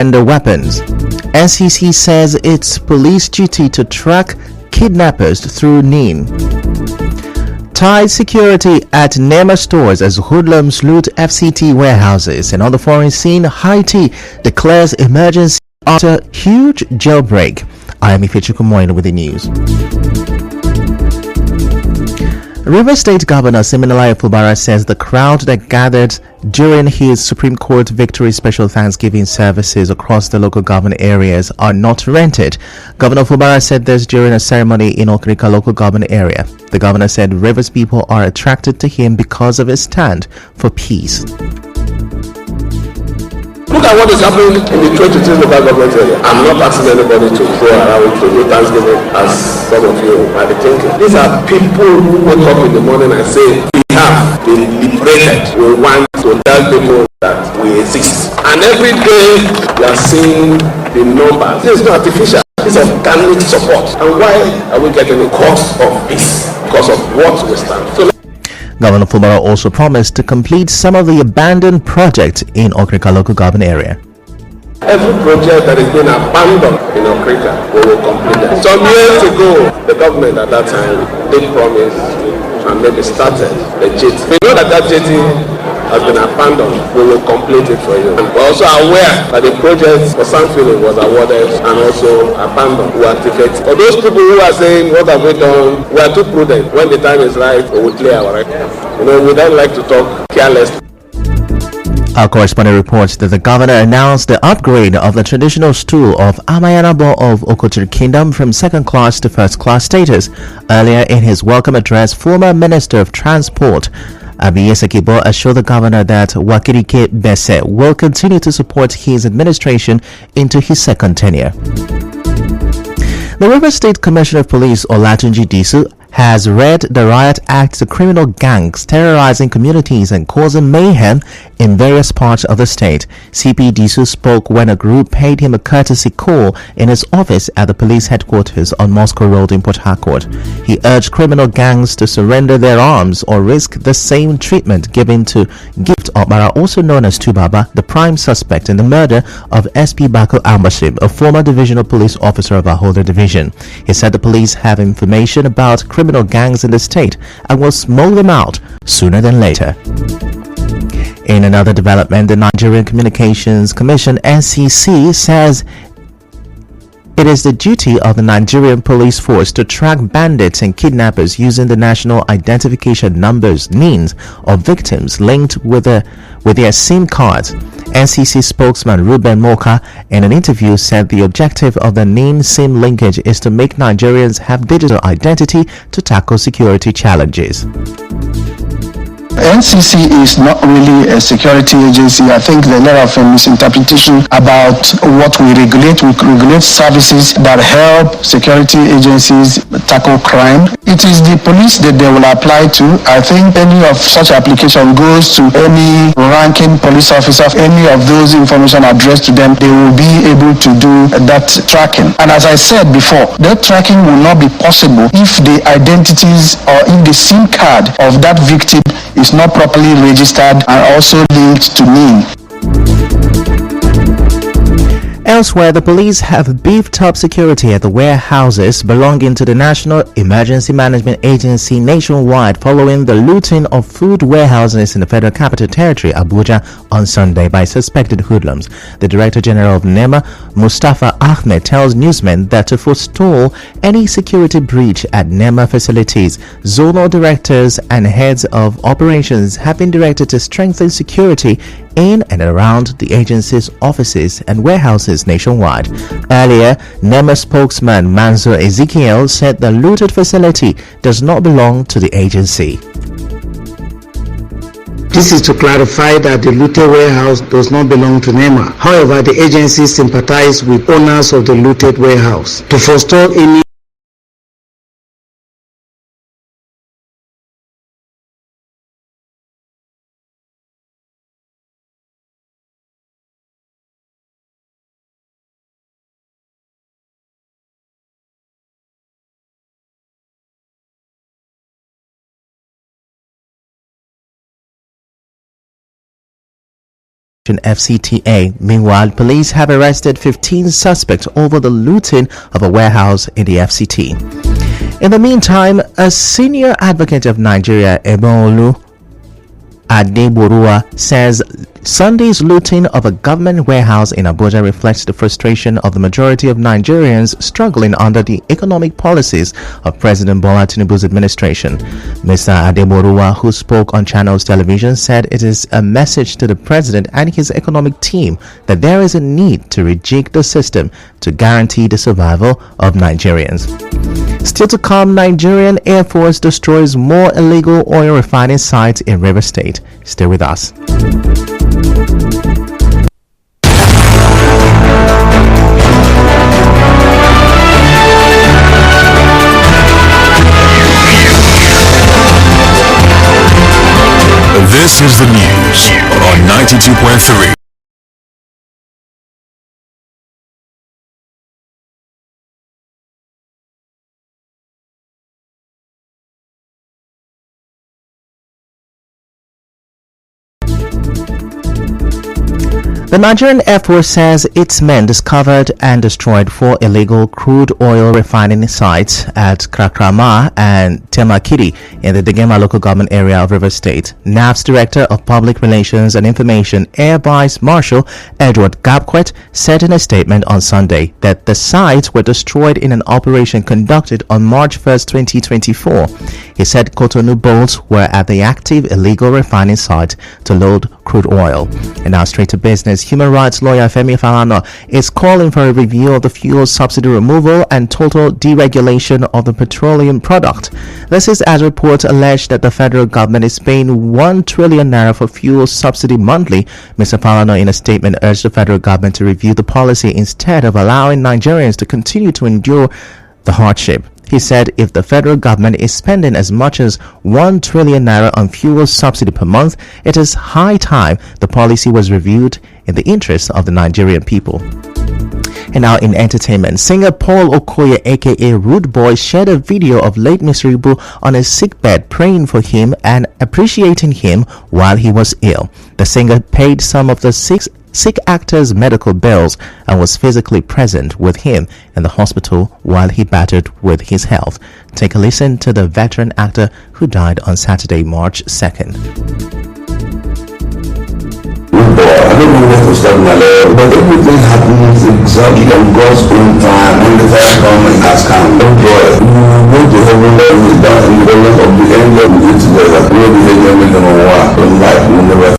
and the weapons. NCC says it's police duty to track kidnappers through NIN. Tight security at Nema stores as hoodlums loot FCT warehouses. And on the foreign scene, Haiti declares emergency after huge jailbreak. I am Ifechukwumoyin with the news. River State Governor Siminalayi Fubara says the crowd that gathered during his Supreme Court victory special Thanksgiving services across the local government areas are not rented. Governor Fubara said this during a ceremony in Okrika local government area. The governor said Rivers people are attracted to him because of his stand for peace. Look at what is happening in the 23 local government area. I'm not asking anybody to go around to do Thanksgiving as some of you might be thinking. These are people who wake up in the morning and say, we have been liberated. We want to tell people that we exist. And every day we are seeing the numbers. This is not artificial. This is organic support. And why are we getting the cost of this? Because of what we stand. So Governor Fubara also promised to complete some of the abandoned projects in Okrika local government area. Every project that has been abandoned in Okrika, we will complete it. Some years ago, the government at that time did promise and maybe started the jetty. We know that jetty has been abandoned. We will complete it for you. And we're also aware that the project for Sanfilling was awarded and also abandoned. We activate. For those people who are saying, what have we done? We are too prudent. When the time is right, we will clear our record. We don't like to talk carelessly. Our correspondent reports that the governor announced the upgrade of the traditional stool of Amayanabo of Okochiri Kingdom from second class to first class status. Earlier in his welcome address, former Minister of Transport Abiye Sekibo assured the governor that Wakirike Bese will continue to support his administration into his second tenure. The River State Commissioner of Police Olatunji Disu has read the riot act to criminal gangs terrorizing communities and causing mayhem in various parts of the state. CP Disu spoke when a group paid him a courtesy call in his office at the police headquarters on Moscow Road in Port Harcourt. He urged criminal gangs to surrender their arms or risk the same treatment given to Gift Obara, also known as Tubaba, the prime suspect in the murder of SP Bako Ambashib, a former divisional police officer of Ahoda Division. He said the police have information about criminal gangs in the state and will smoke them out sooner than later. In another development, the Nigerian Communications Commission (NCC) says it is the duty of the Nigerian police force to track bandits and kidnappers using the national identification numbers (NINs) of victims linked with their SIM cards. NCC spokesman Ruben Moka in an interview said the objective of the NIN SIM linkage is to make Nigerians have digital identity to tackle security challenges. NCC is not really a security agency. I think there are a lot of misinterpretation about what we regulate. We regulate services that help security agencies tackle crime. It is the police that they will apply to. I think any of such application goes to any ranking police officer. Any of those information addressed to them, they will be able to do that tracking. And as I said before, that tracking will not be possible if the identities or if the SIM card of that victim is not properly registered and also linked to NIN. Elsewhere, the police have beefed up security at the warehouses belonging to the National Emergency Management Agency nationwide following the looting of food warehouses in the Federal Capital Territory, Abuja, on Sunday by suspected hoodlums. The Director General of NEMA, Mustafa Ahmed, tells newsmen that to forestall any security breach at NEMA facilities, zonal directors and heads of operations have been directed to strengthen security in and around the agency's offices and warehouses nationwide. Earlier, NEMA spokesman Manzo Ezekiel said the looted facility does not belong to the agency. This is to clarify that the looted warehouse does not belong to NEMA. However, the agency sympathizes with owners of the looted warehouse. To forestall any FCTA. Meanwhile, police have arrested 15 suspects over the looting of a warehouse in the FCT. In the meantime, a senior advocate of Nigeria, Ebonolu Adeborua, says Sunday's looting of a government warehouse in Abuja reflects the frustration of the majority of Nigerians struggling under the economic policies of President Bola Tinubu's administration. Mr. Adeborua, who spoke on Channels Television, said it is a message to the president and his economic team that there is a need to rejig the system to guarantee the survival of Nigerians. Still to come, Nigerian Air Force destroys more illegal oil refining sites in River State. Stay with us. This is the news on 92.3. The Nigerian Air Force says its men discovered and destroyed 4 illegal crude oil refining sites at Krakrama and Temakiri in the Degema local government area of River State. NAV's Director of Public Relations and Information, Air Vice Marshal Edward Gabquet, said in a statement on Sunday that the sites were destroyed in an operation conducted on March 1st, 2024. He said Cotonou boats were at the active illegal refining site to load crude oil. And now straight to business. Human rights lawyer Femi Falana is calling for a review of the fuel subsidy removal and total deregulation of the petroleum product. This is as reports allege that the federal government is paying 1 trillion naira for fuel subsidy monthly. Mr. Falana in a statement urged the federal government to review the policy instead of allowing Nigerians to continue to endure the hardship. He said if the federal government is spending as much as 1 trillion naira on fuel subsidy per month, it is high time the policy was reviewed in the interest of the Nigerian people. And now in entertainment, singer Paul Okoye aka Rude Boy shared a video of late Mr. Ibu on his sickbed praying for him and appreciating him while he was ill. The singer paid some of the sick actor's medical bills and was physically present with him in the hospital while he battled with his health. Take a listen to the veteran actor who died on Saturday, March 2nd. I don't know what to start my life, but everything happens exactly on God's own time. When the time comes, it has come. Don't worry. You go to heaven and you down in the presence of the angel we eat together. We will be here make them a war. From life will never.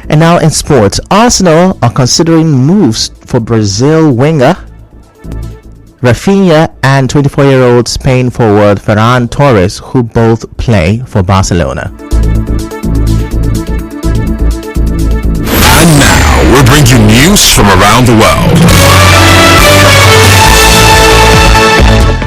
And now in sports, Arsenal are considering moves for Brazil winger Rafinha and 24-year-old Spain forward Ferran Torres, who both play for Barcelona. And now we'll bring you news from around the world.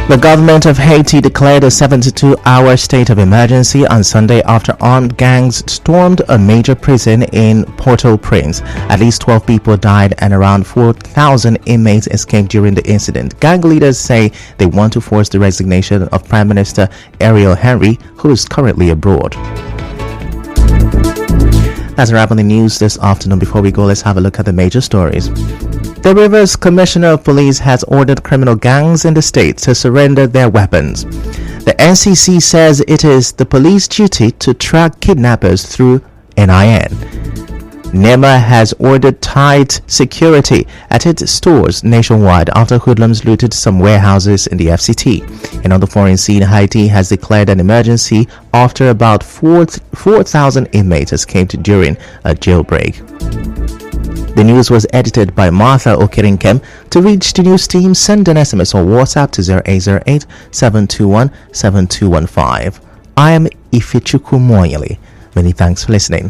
The government of Haiti declared a 72-hour state of emergency on Sunday after armed gangs stormed a major prison in Port-au-Prince. At least 12 people died and around 4,000 inmates escaped during the incident. Gang leaders say they want to force the resignation of Prime Minister Ariel Henry, who is currently abroad. That's a wrap on the news this afternoon. Before we go, let's have a look at the major stories. The Rivers Commissioner of Police has ordered criminal gangs in the state to surrender their weapons. The NCC says it is the police duty to track kidnappers through NIN. NEMA has ordered tight security at its stores nationwide after hoodlums looted some warehouses in the FCT. And on the foreign scene, Haiti has declared an emergency after about 4,000 inmates escaped during a jailbreak. The news was edited by Martha Okirinkem. To reach the news team, send an SMS or WhatsApp to 0808 721 7215. I am Ifichuku Moyeli. Many thanks for listening.